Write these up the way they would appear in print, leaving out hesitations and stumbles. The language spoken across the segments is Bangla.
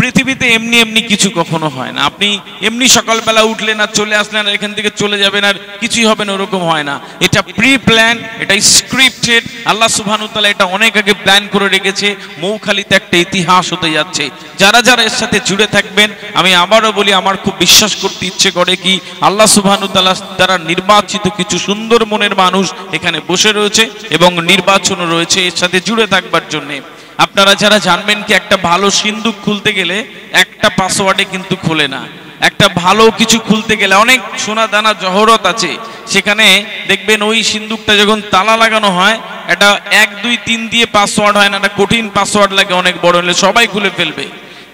পৃথিবীতে এমনি এমনি কিছু কখনো হয় না। আপনি এমনি সকালবেলা উঠলেন আর চলে আসলেন আর এখান থেকে চলে যাবেন আর কিছুই হবে না, ওরকম হয় না। এটা প্রি প্ল্যান, এটা স্ক্রিপ্টেড। আল্লাহ সুবহানাহু ওয়া তাআলা এটা অনেক আগে প্ল্যান করে রেখেছে। মৌখালিতে একটা ইতিহাস হতে যাচ্ছে। যারা যারা এর সাথে জুড়ে থাকবেন, আমি আবারও বলি, আমার খুব বিশ্বাস করতে ইচ্ছে করে কি আল্লাহ সুবহানাহু ওয়া তাআলা দ্বারা নির্বাচিত কিছু সুন্দর মনের মানুষ এখানে বসে রয়েছে এবং নির্বাচনও রয়েছে এর সাথে জুড়ে থাকবার জন্যে। আপনারা যারা জানবেন কি একটা ভালো সিন্দুক খুলতে গেলে একটা পাসওয়ার্ডে কিন্তু খোলে না। একটা ভালো কিছু খুলতে গেলে অনেক সোনা দানা জহরত আছে, সেখানে দেখবেন ওই সিন্দুকটা যখন তালা লাগানো হয় এটা 1 2 3 দিয়ে পাসওয়ার্ড হয় না, একটা কঠিন পাসওয়ার্ড লাগে, অনেক বড় হলে সবাই খুলে ফেলবে।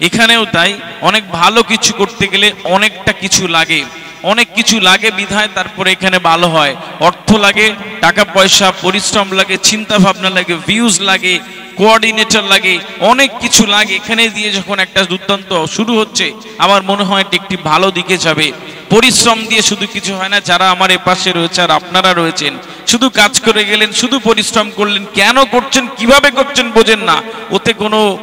এখানেও তাই, অনেক ভালো কিছু করতে গেলে অনেকটা কিছু লাগে, অনেক কিছু লাগে বিধায় তারপরে এখানে ভালো হয়। অর্থ লাগে, টাকা পয়সা, পরিশ্রম লাগে, চিন্তা ভাবনা লাগে, ভিউজ লাগে, কোঅর্ডিনেটর লাগে, অনেক কিছু লাগে। এখানে দিয়ে যখন একটা দুর্দান্ত শুরু হচ্ছে, আমার মনে হয় এটি একটি ভালো দিকে যাবে। পরিশ্রম দিয়ে শুধু কিছু হয় না। যারা আমার এপাশে রয়েছে আর আপনারা রয়েছেন, শুধু কাজ করে গেলেন, শুধু পরিশ্রম করলেন, কেন করছেন, কিভাবে করছেন বোঝেন না,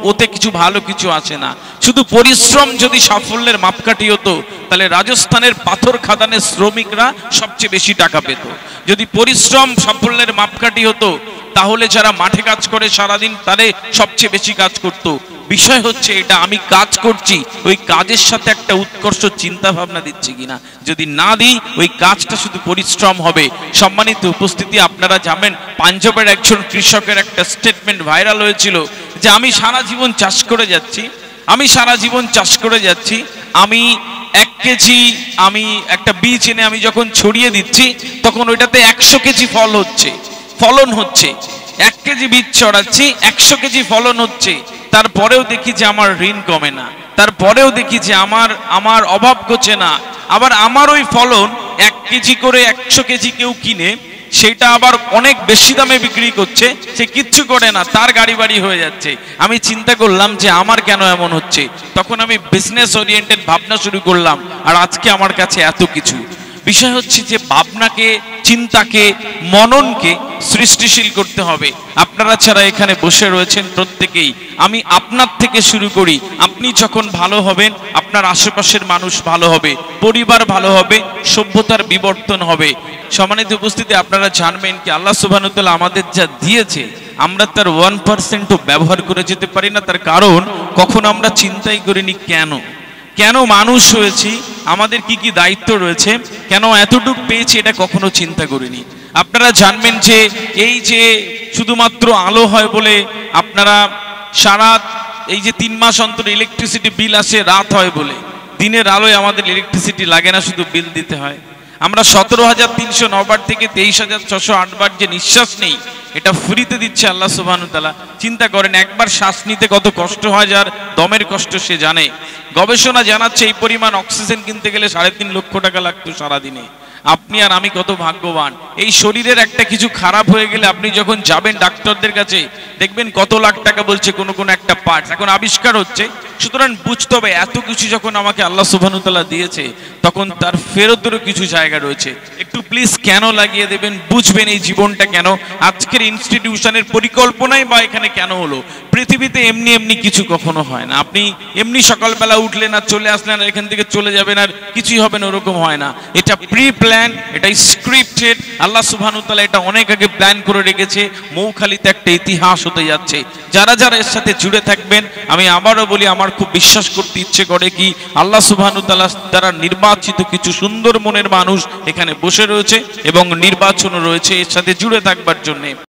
ওতে কিছু ভালো কিছু আসে না। শুধু পরিশ্রম যদি সাফল্যের মাপকাঠি হতো, তাহলে রাজস্থানের পাথর খাদানের শ্রমিকরা সবচেয়ে বেশি টাকা পেত। যদি পরিশ্রম সাফল্যের মাপকাঠি হতো, তাহলে যারা মাঠে কাজ করে সারাদিন তারা সবচেয়ে বেশি কাজ করত। বিষয় হচ্ছে এটা, আমি কাজ করছি, ওই কাজের সাথে একটা উৎকর্ষ চিন্তা ভাবনা দিচ্ছি কিনা। যদি না দিই, ওই কাজটা শুধু পরিশ্রম হবে। সম্মানিত উপস্থিতি, আপনারা জানেন পাঞ্জাবের একজন কৃষকের একটা স্টেটমেন্ট ভাইরাল হয়েছিল যে আমি সারা জীবন চাষ করে যাচ্ছি, আমি 1 কেজি আমি একটা বীজ এনে আমি যখন ছড়িয়ে দিচ্ছি, তখন ওইটাতে 100 কেজি ফলন হচ্ছে। 1 কেজি বীজ ছড়াচ্ছি, 100 কেজি ফলন হচ্ছে। তারপরেও দেখি যে আমার ঋণ কমে না, তারপরেও দেখি যে আমার অভাব ঘটছে না। আবার আমার ওই ফলন 1 কেজি করে 100 কেজি কেউ কিনে সেটা আবার অনেক বেশি দামে বিক্রি করছে, সে কিচ্ছু করে না, তার গাড়ি বাড়ি হয়ে যাচ্ছে। আমি চিন্তা করলাম যে আমার কেন এমন হচ্ছে। তখন আমি বিজনেস ওরিয়েন্টেড ভাবনা শুরু করলাম, আর আজকে আমার কাছে এত কিছু। বিষয় হচ্ছে যে ভাবনাকে, চিন্তাকে, মননকে সৃষ্টিশীল করতে হবে। আপনারা ছাড়া এখানে বসে রয়েছেন প্রত্যেকেই, আমি আপনার থেকে শুরু করি। আপনি যখন ভালো হবেন, আপনার আশেপাশের মানুষ ভালো হবে, পরিবার ভালো হবে, সভ্যতার বিবর্তন হবে। সম্মানিত উপস্থিতি, আপনারা জানবেন কি আল্লাহ সুবহানাহু ওয়া তাআলা আমাদের যা দিয়েছে, আমরা তার 1%ও ব্যবহার করে যেতে পারি না। তার কারণ কখন আমরা চিন্তাই করিনি কেন মানুষ হয়েছি, আমাদের কি কি দায়িত্ব রয়েছে, কেন এতটুকু পেয়েছি, এটা কখনো চিন্তা করিনি। আপনারা জানবেন যে এই যে শুধুমাত্র আলো হয় বলে আপনারা এই যে 3 মাস অন্তর ইলেকট্রিসিটি বিল আসে, রাত হয় বলে, দিনের আলোয় আমাদের ইলেকট্রিসিটি লাগে না, শুধু বিল দিতে হয়। আমরা 17,309 বার থেকে 23,608 বার যে নিঃশ্বাস নেই, এটা ফ্রিতে দিচ্ছে আল্লাহ সুবহানাহু ওয়া তাআলা। চিন্তা করেন, একবার শ্বাস নিতে কত কষ্ট হয়, যার দমের কষ্ট সে জানে। গবেষণা জানাচ্ছে এই পরিমাণ অক্সিজেন কিনতে গেলে 3.5 লক্ষ টাকা লাগতো সারাদিনে। আপনি আর আমি কত ভাগ্যবান। এই শরীরের একটা কিছু খারাপ হয়ে গেলে আপনি যখন যাবেন ডাক্তারদের কাছে, দেখবেন কত লাখ টাকা বলছে কোন একটা পার্টস এখন আবিষ্কার হচ্ছে। সুতরাং বুঝতে হবে, এত কিছু যখন আমাকে আল্লাহ সুবহানাহু ওয়া তাআলা দিয়েছে, তখন তার ফেরতেরও কিছু জায়গা রয়েছে। একটু প্লিজ কেন লাগিয়ে দেবেন, বুঝবেন এই জীবনটা কেন, আজকের ইনস্টিটিউশনের পরিকল্পনাই বা এখানে কেন হলো। পৃথিবীতে এমনি এমনি কিছু কখনো হয় না। আপনি এমনি সকালবেলা উঠলেন আর চলে আসলেন আর এখান থেকে চলে যাবেন আর কিছুই হবে না, ওরকম হয় না। এটা প্রি প্ল্যান, এটা স্ক্রিপ্টেড। আল্লাহ সুবহানাহু ওয়া তাআলা এটা অনেক আগে প্ল্যান করে রেখেছে। মৌখালিতে একটা ইতিহাস হতে যাচ্ছে। যারা যারা এর সাথে জুড়ে থাকবেন, আমি আবারও বলি, আমার খুব বিশ্বাস করতে ইচ্ছে করে কি আল্লাহ সুবহানাহু ওয়া তাআলা দ্বারা নির্বাচিত কিছু সুন্দর মনের মানুষ এখানে বসে রয়েছে এবং নির্বাচনও রয়েছে এর সাথে জুড়ে থাকবার জন্যে।